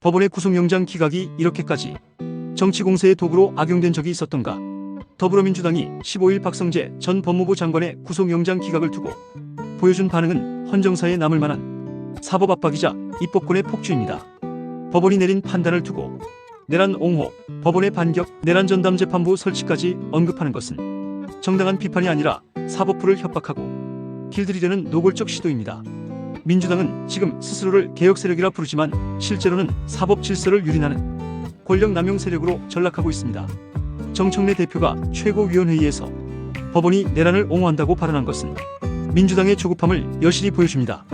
법원의 구속영장 기각이 이렇게까지 정치 공세의 도구로 악용된 적이 있었던가? 더불어민주당이 15일 박성재 전 법무부 장관의 구속영장 기각을 두고 보여준 반응은 헌정사에 남을 만한 사법 압박이자 입법권의 폭주입니다. 법원이 내린 판단을 두고 내란 옹호, 법원의 반격, 내란 전담 재판부 설치까지 언급하는 것은 정당한 비판이 아니라 사법부를 협박하고 길들이려는 노골적 시도입니다. 민주당은 지금 스스로를 개혁 세력이라 부르지만 실제로는 사법 질서를 유린하는 권력 남용 세력으로 전락하고 있습니다. 정청래 대표가 최고위원회의에서 법원이 내란을 옹호한다고 발언한 것은 민주당의 조급함을 여실히 보여줍니다.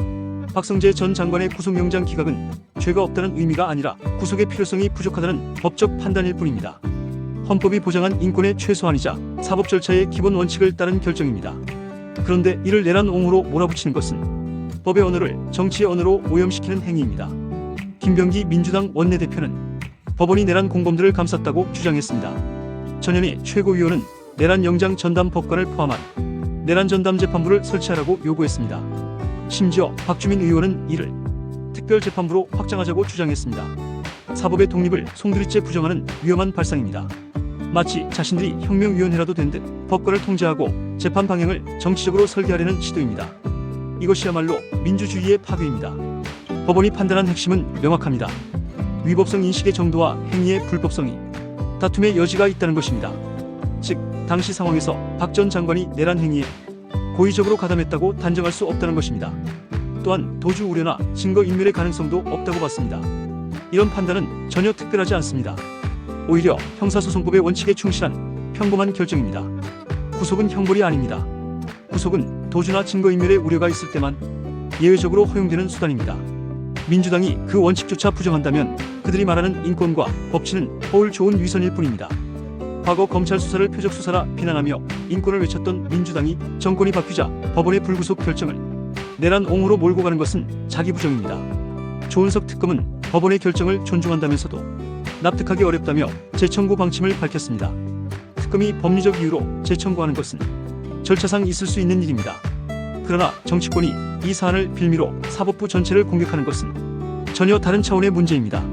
박성재 전 장관의 구속영장 기각은 죄가 없다는 의미가 아니라 구속의 필요성이 부족하다는 법적 판단일 뿐입니다. 헌법이 보장한 인권의 최소한이자 사법 절차의 기본 원칙을 따른 결정입니다. 그런데 이를 내란 옹호로 몰아붙이는 것은 법의 언어를 정치의 언어로 오염시키는 행위입니다. 김병기 민주당 원내대표는 법원이 내란 공범들을 감쌌다고 주장했습니다. 전현희 최고위원은 내란 영장 전담 법관을 포함한 내란 전담 재판부를 설치하라고 요구했습니다. 심지어 박주민 의원은 이를 특별재판부로 확장하자고 주장했습니다. 사법의 독립을 송두리째 부정하는 위험한 발상입니다. 마치 자신들이 혁명위원회라도 된 듯 법관을 통제하고 재판 방향을 정치적으로 설계하려는 시도입니다. 이것이야말로 민주주의의 파괴입니다. 법원이 판단한 핵심은 명확합니다. 위법성 인식의 정도와 행위의 불법성이 다툼의 여지가 있다는 것입니다. 즉, 당시 상황에서 박 전 장관이 내란 행위에 고의적으로 가담했다고 단정할 수 없다는 것입니다. 또한 도주 우려나 증거인멸의 가능성도 없다고 봤습니다. 이런 판단은 전혀 특별하지 않습니다. 오히려 형사소송법의 원칙에 충실한 평범한 결정입니다. 구속은 형벌이 아닙니다. 구속은 도주나 증거인멸의 우려가 있을 때만 예외적으로 허용되는 수단입니다. 민주당이 그 원칙조차 부정한다면 그들이 말하는 인권과 법치는 허울 좋은 위선일 뿐입니다. 과거 검찰 수사를 표적 수사라 비난하며 인권을 외쳤던 민주당이 정권이 바뀌자 법원의 불구속 결정을 내란 옹호로 몰고 가는 것은 자기 부정입니다. 조은석 특검은 법원의 결정을 존중한다면서도 납득하기 어렵다며 재청구 방침을 밝혔습니다. 특검이 법리적 이유로 재청구하는 것은 절차상 있을 수 있는 일입니다. 그러나 정치권이 이 사안을 빌미로 사법부 전체를 공격하는 것은 전혀 다른 차원의 문제입니다.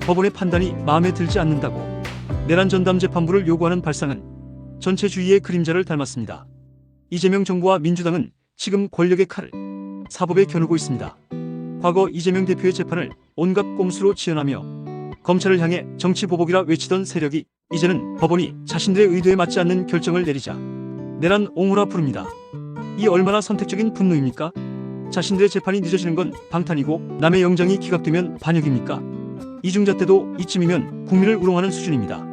법원의 판단이 마음에 들지 않는다고 내란 전담 재판부를 요구하는 발상은 전체주의의 그림자를 닮았습니다. 이재명 정부와 민주당은 지금 권력의 칼을 사법에 겨누고 있습니다. 과거 이재명 대표의 재판을 온갖 꼼수로 지연하며 검찰을 향해 정치보복이라 외치던 세력이 이제는 법원이 자신들의 의도에 맞지 않는 결정을 내리자 내란 옹호라 부릅니다. 이 얼마나 선택적인 분노입니까? 자신들의 재판이 늦어지는 건 방탄이고 남의 영장이 기각되면 반역입니까? 이중잣 때도 이쯤이면 국민을 우롱하는 수준입니다.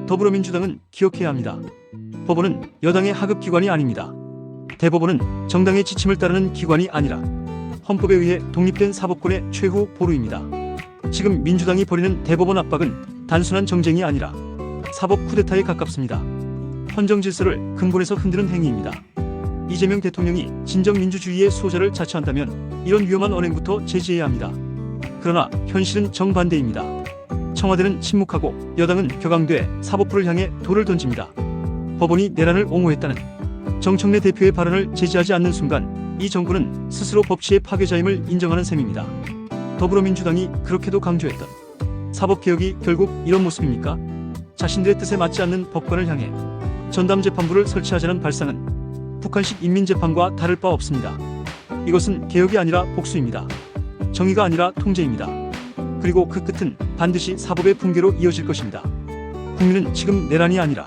더불어민주당은 기억해야 합니다. 법원은 여당의 하급기관이 아닙니다. 대법원은 정당의 지침을 따르는 기관이 아니라 헌법에 의해 독립된 사법권의 최후 보루입니다. 지금 민주당이 벌이는 대법원 압박은 단순한 정쟁이 아니라 사법 쿠데타에 가깝습니다. 헌정 질서를 근본에서 흔드는 행위입니다. 이재명 대통령이 진정 민주주의의 수호자를 자처한다면 이런 위험한 언행부터 제지해야 합니다. 그러나 현실은 정반대입니다. 청와대는 침묵하고 여당은 격앙돼 사법부를 향해 돌을 던집니다. 법원이 내란을 옹호했다는 정청래 대표의 발언을 제지하지 않는 순간 이 정부는 스스로 법치의 파괴자임을 인정하는 셈입니다. 더불어민주당이 그렇게도 강조했던 사법개혁이 결국 이런 모습입니까? 자신들의 뜻에 맞지 않는 법관을 향해 전담재판부를 설치하자는 발상은 북한식 인민재판과 다를 바 없습니다. 이것은 개혁이 아니라 복수입니다. 정의가 아니라 통제입니다. 그리고 그 끝은 반드시 사법의 붕괴로 이어질 것입니다. 국민은 지금 내란이 아니라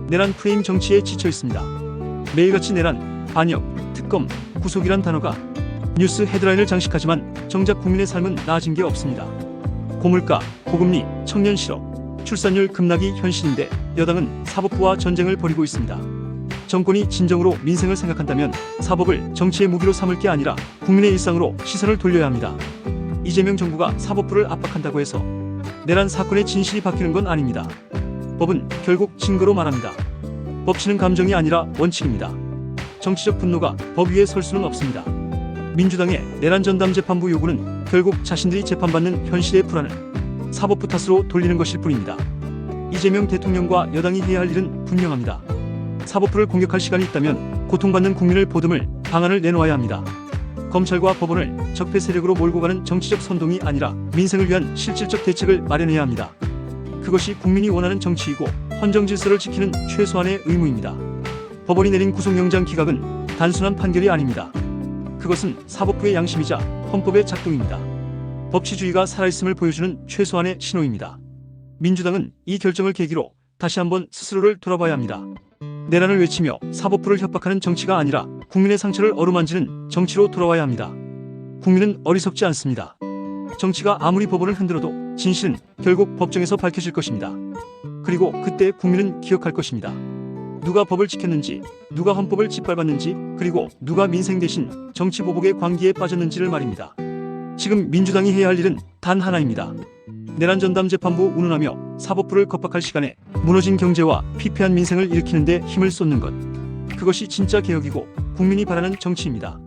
내란 프레임 정치에 지쳐 있습니다. 매일같이 내란, 반역, 특검, 구속이란 단어가 뉴스 헤드라인을 장식하지만 정작 국민의 삶은 나아진 게 없습니다. 고물가, 고금리, 청년 실업, 출산율 급락이 현실인데 여당은 사법부와 전쟁을 벌이고 있습니다. 정권이 진정으로 민생을 생각한다면 사법을 정치의 무기로 삼을 게 아니라 국민의 일상으로 시선을 돌려야 합니다. 이재명 정부가 사법부를 압박한다고 해서 내란 사건의 진실이 바뀌는 건 아닙니다. 법은 결국 증거로 말합니다. 법치는 감정이 아니라 원칙입니다. 정치적 분노가 법 위에 설 수는 없습니다. 민주당의 내란 전담 재판부 요구는 결국 자신들이 재판받는 현실의 불안을 사법부 탓으로 돌리는 것일 뿐입니다. 이재명 대통령과 여당이 해야 할 일은 분명합니다. 사법부를 공격할 시간이 있다면 고통받는 국민을 보듬을 방안을 내놓아야 합니다. 검찰과 법원을 적폐 세력으로 몰고 가는 정치적 선동이 아니라 민생을 위한 실질적 대책을 마련해야 합니다. 그것이 국민이 원하는 정치이고 헌정 질서를 지키는 최소한의 의무입니다. 법원이 내린 구속영장 기각은 단순한 판결이 아닙니다. 그것은 사법부의 양심이자 헌법의 작동입니다. 법치주의가 살아있음을 보여주는 최소한의 신호입니다. 민주당은 이 결정을 계기로 다시 한번 스스로를 돌아봐야 합니다. 내란을 외치며 사법부를 협박하는 정치가 아니라 국민의 상처를 어루만지는 정치로 돌아와야 합니다. 국민은 어리석지 않습니다. 정치가 아무리 법원을 흔들어도 진실은 결국 법정에서 밝혀질 것입니다. 그리고 그때 국민은 기억할 것입니다. 누가 법을 지켰는지, 누가 헌법을 짓밟았는지, 그리고 누가 민생 대신 정치 보복의 광기에 빠졌는지를 말입니다. 지금 민주당이 해야 할 일은 단 하나입니다. 내란 전담 재판부 운운하며 사법부를 겁박할 시간에 무너진 경제와 피폐한 민생을 일으키는 데 힘을 쏟는 것. 그것이 진짜 개혁이고 국민이 바라는 정치입니다.